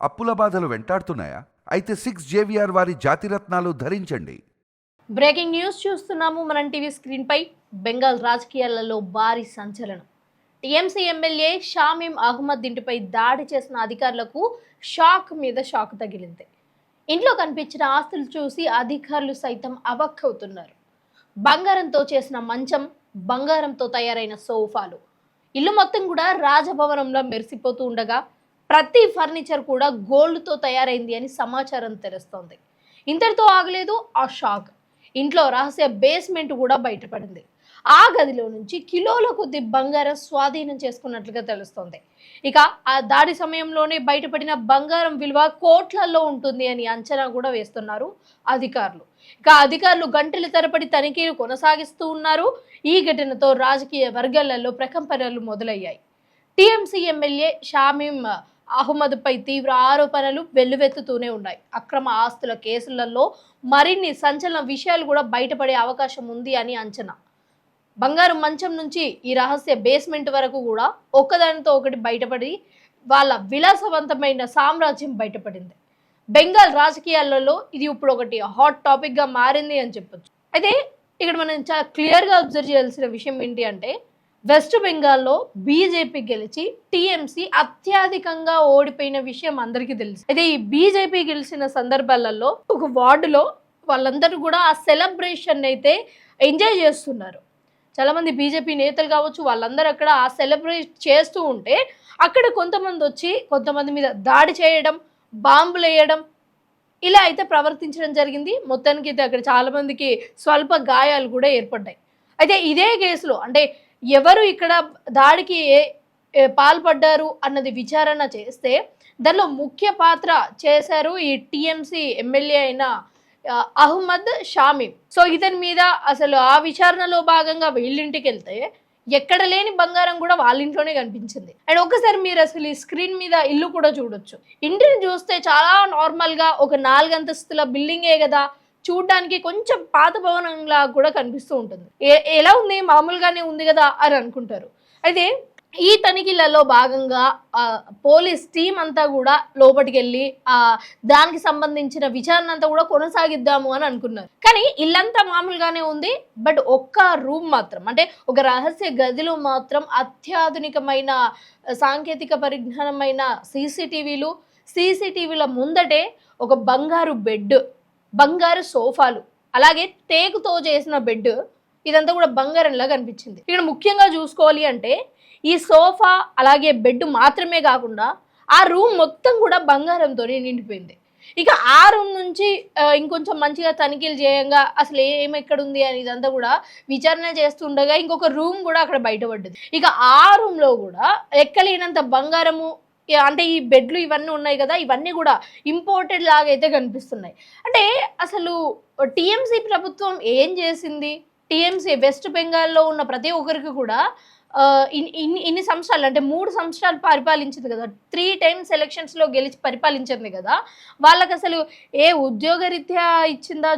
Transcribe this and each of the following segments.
అప్పుల బాధలు వెంటాడుతున్నాయా? అయితే 6 JVR వారి జాతిరత్నాలు ధరించండి. బ్రేకింగ్ న్యూస్ చూస్తున్నాము మనం టీవీ స్క్రీన్ పై. బెంగాల్ రాజకీయాలలో భారీ సంచలనం. టీఎంసీ ఎమ్మెల్యే షామీం అహ్మద్ ఇంటిపై దాడి చేసిన అధికారులకు షాక్ మీద షాక్ తగిలింది. ఇంట్లో కనిపించిన ఆస్తులు చూసి అధికారులు సైతం అవక్కవుతున్నారు. బంగారంతో చేసిన మంచం, బంగారంతో తయారైన సోఫాలు, ఇల్లు మొత్తం కూడా రాజభవనంలో మెరిసిపోతూ ఉండగా ప్రతి ఫర్నిచర్ కూడా గోల్డ్తో తయారైంది అని సమాచారం తెలుస్తోంది. ఇంతటితో ఆగలేదు ఆ షాక్. ఇంట్లో రహస్య బేస్మెంట్ కూడా బయటపడింది. ఆ గదిలో నుంచి కిలోల కొద్ది బంగారం స్వాధీనం చేసుకున్నట్లుగా తెలుస్తోంది. ఇక ఆ దాడి సమయంలోనే బయటపడిన బంగారం విలువ కోట్లలో ఉంటుంది అని అంచనా కూడా వేస్తున్నారు అధికారులు. ఇక అధికారులు గంటల తరబడి తనిఖీలు కొనసాగిస్తూ ఉన్నారు. ఈ ఘటనతో రాజకీయ వర్గాలలో ప్రకంపనలు మొదలయ్యాయి. టీఎంసీ ఎమ్మెల్యే షామీం అహ్మద్ పై తీవ్ర ఆరోపణలు వెల్లువెత్తుతూనే ఉన్నాయి. అక్రమ ఆస్తుల కేసులలో మరిన్ని సంచలన విషయాలు కూడా బయటపడే అవకాశం ఉంది అని అంచనా. బంగారు మంచం నుంచి ఈ రహస్య బేస్మెంట్ వరకు కూడా ఒకదానితో ఒకటి బయటపడి వాళ్ళ విలాసవంతమైన సామ్రాజ్యం బయటపడింది. బెంగాల్ రాజకీయాలలో ఇది ఇప్పుడు ఒకటి హాట్ టాపిక్ గా మారింది అని చెప్పొచ్చు. అయితే ఇక్కడ మనం చాలా క్లియర్ గా అబ్జర్వ్ చేయాల్సిన విషయం ఏంటి అంటే, వెస్ట్ బెంగాల్లో బీజేపీ గెలిచి టీఎంసీ అత్యధికంగా ఓడిపోయిన విషయం అందరికీ తెలుసు. అయితే ఈ బీజేపీ గెలిచిన సందర్భాలలో ఒక వార్డులో వాళ్ళందరూ కూడా ఆ సెలబ్రేషన్ అయితే ఎంజాయ్ చేస్తున్నారు. చాలా మంది బీజేపీ నేతలు కావచ్చు, వాళ్ళందరూ అక్కడ ఆ సెలబ్రేట్ చేస్తూ ఉంటే అక్కడ కొంతమంది వచ్చి కొంతమంది మీద దాడి చేయడం, బాంబులు వేయడం, ఇలా అయితే ప్రవర్తించడం జరిగింది. మొత్తానికి అయితే అక్కడ చాలా మందికి స్వల్ప గాయాలు కూడా ఏర్పడ్డాయి. అయితే ఇదే కేసులో అంటే ఎవరు ఇక్కడ దాడికి పాల్పడ్డారు అన్నది విచారణ చేస్తే దానిలో ముఖ్య పాత్ర చేశారు ఈ టీఎంసీ ఎమ్మెల్యే అయిన అహ్మద్ షామీం. సో ఇతని మీద అసలు ఆ విచారణలో భాగంగా వీళ్ళింటికి వెళ్తే ఎక్కడ లేని బంగారం కూడా వాళ్ళ ఇంట్లోనే కనిపించింది. అండ్ ఒకసారి మీరు అసలు ఈ స్క్రీన్ మీద ఇల్లు కూడా చూడొచ్చు. ఇంటిని చూస్తే చాలా నార్మల్ గా ఒక 4 అంతస్తుల బిల్డింగే కదా, చూడడానికి కొంచెం పాత భవనంలా కూడా కనిపిస్తూ ఉంటుంది. ఎలా ఉంది, మామూలుగానే ఉంది కదా అని అనుకుంటారు. అయితే ఈ తనిఖీలలో భాగంగా పోలీస్ టీం అంతా కూడా లోపలికి వెళ్ళి దానికి సంబంధించిన విచారణ అంతా కూడా కొనసాగిద్దాము అని అనుకున్నారు. కానీ ఇల్లంతా మామూలుగానే ఉంది. బట్ ఒక్క రూమ్ మాత్రం, అంటే ఒక రహస్య గదిలో మాత్రం అత్యాధునికమైన సాంకేతిక పరిజ్ఞానమైన సీసీటీవీల ముందటే ఒక బంగారు బెడ్, బంగారు సోఫాలు, అలాగే టేకుతో చేసిన బెడ్, ఇదంతా కూడా బంగారంలా కనిపించింది. ఇక్కడ ముఖ్యంగా చూసుకోవాలి అంటే ఈ సోఫా అలాగే బెడ్ మాత్రమే కాకుండా ఆ రూమ్ మొత్తం కూడా బంగారంతోనే నిండిపోయింది. ఇక ఆ రూమ్ నుంచి ఇంకొంచెం మంచిగా తనిఖీలు చేయంగా అసలు ఎక్కడ ఉంది అని ఇదంతా కూడా విచారణ చేస్తుండగా ఇంకొక రూమ్ కూడా అక్కడ బయటపడ్డది. ఇక ఆ రూమ్లో కూడా ఎక్కలేనంత బంగారము, అంటే ఈ బెడ్లు ఇవన్నీ ఉన్నాయి కదా, ఇవన్నీ కూడా ఇంపోర్టెడ్ లాగా అయితే కనిపిస్తున్నాయి. అంటే అసలు టీఎంసీ ప్రభుత్వం ఏం చేసింది? టీఎంసీ వెస్ట్ బెంగాల్లో ఉన్న ప్రతి ఒక్కరికి కూడా ఇన్ని సంవత్సరాలు, అంటే 3 సంవత్సరాలు పరిపాలించింది కదా, 3 times ఎలక్షన్స్లో గెలిచి పరిపాలించింది కదా, వాళ్ళకి అసలు ఏ ఉద్యోగరీత్యా ఇచ్చిందా,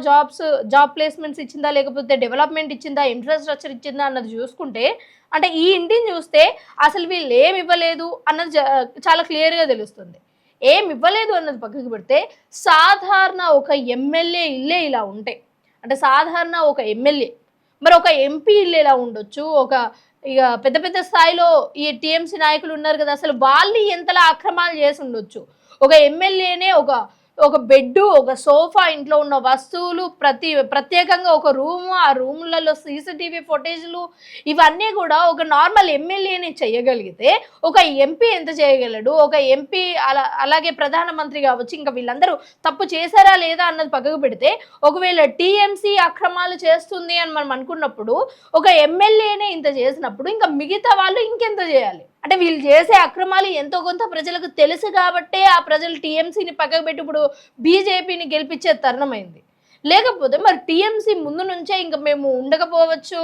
జాబ్ ప్లేస్మెంట్స్ ఇచ్చిందా, లేకపోతే డెవలప్మెంట్ ఇచ్చిందా, ఇన్ఫ్రాస్ట్రక్చర్ ఇచ్చిందా అన్నది చూసుకుంటే, అంటే ఈ ఇంటిని చూస్తే అసలు వీళ్ళు ఏమి ఇవ్వలేదు అన్నది చాలా క్లియర్గా తెలుస్తుంది. ఏమి ఇవ్వలేదు అన్నది పక్కకి పెడితే సాధారణ ఒక ఎమ్మెల్యే ఇల్లే ఇలా ఉంటాయి. అంటే సాధారణ ఒక ఎమ్మెల్యే, మరి ఒక ఎంపీ ఇల్లు ఎలా ఉండొచ్చు? ఇక పెద్ద పెద్ద స్థాయిలో ఈ టీఎంసీ నాయకులు ఉన్నారు కదా, అసలు వాళ్ళు ఎంతలా అక్రమాలు చేసి ఉండొచ్చు? ఒక ఎమ్మెల్యేనే ఒక బెడ్, ఒక సోఫా, ఇంట్లో ఉన్న వస్తువులు, ప్రత్యేకంగా ఒక రూము, ఆ రూములలో సీసీటీవీ ఫుటేజ్లు, ఇవన్నీ కూడా ఒక నార్మల్ ఎమ్మెల్యేని చేయగలిగితే ఒక ఎంపీ ఎంత చేయగలడు? ఒక ఎంపీ అలాగే ప్రధానమంత్రి కావచ్చు, ఇంకా వీళ్ళందరూ తప్పు చేశారా లేదా అన్నది పక్కకు పెడితే, ఒకవేళ టీఎంసీ అక్రమాలు చేస్తుంది అని మనం అనుకున్నప్పుడు ఒక ఎమ్మెల్యేనే ఇంత చేసినప్పుడు ఇంకా మిగతా వాళ్ళు ఇంకెంత చేయాలి? అంటే వీళ్ళు చేసే అక్రమాలు ఎంతో కొంత ప్రజలకు తెలుసు కాబట్టే ఆ ప్రజలు టీఎంసీని పక్కకు పెట్టి ఇప్పుడు బీజేపీని గెలిపించే తరుణమైంది. లేకపోతే మరి టీఎంసీ ముందు నుంచే ఇంకా మేము ఉండకపోవచ్చు,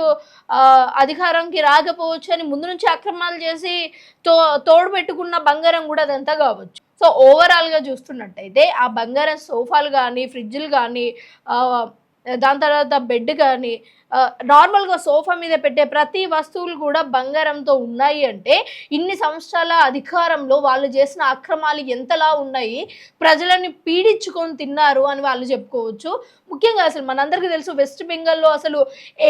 అధికారంకి రాకపోవచ్చు అని ముందు నుంచి అక్రమాలు చేసి తోడు పెట్టుకున్న బంగారం కూడా అదంతా కావచ్చు. సో ఓవరాల్గా చూస్తున్నట్టయితే ఆ బంగారం సోఫాలు కానీ, ఫ్రిడ్జ్లు కానీ, దాని తర్వాత బెడ్ కానీ నార్మల్గా సోఫా మీద పెట్టే ప్రతి వస్తువులు కూడా బంగారంతో ఉన్నాయి అంటే ఇన్ని సంవత్సరాల అధికారంలో వాళ్ళు చేసిన అక్రమాలు ఎంతలా ఉన్నాయి, ప్రజలని పీడించుకొని తిన్నారు అని వాళ్ళు చెప్పుకోవచ్చు. ముఖ్యంగా అసలు మనందరికీ తెలుసు వెస్ట్ బెంగాల్లో అసలు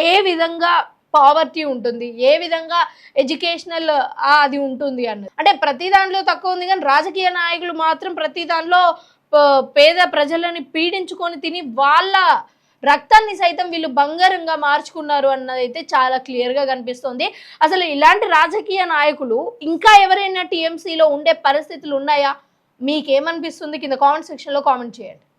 ఏ విధంగా పావర్టీ ఉంటుంది, ఏ విధంగా ఎడ్యుకేషనల్ అది ఉంటుంది అన్నది. అంటే ప్రతి దాంట్లో తక్కువ ఉంది కానీ రాజకీయ నాయకులు మాత్రం ప్రతి దాంట్లో పేద ప్రజలని పీడించుకొని తిని వాళ్ళ రక్తాన్ని సైతం వీళ్ళు బంగారంగా మార్చుకున్నారు అన్నదైతే చాలా క్లియర్గా కనిపిస్తుంది. అసలు ఇలాంటి రాజకీయ నాయకులు ఇంకా ఎవరైనా టీఎంసీలో ఉండే పరిస్థితులు ఉన్నాయా? మీకేమనిపిస్తుంది? కింద కామెంట్ సెక్షన్లో కామెంట్ చేయండి.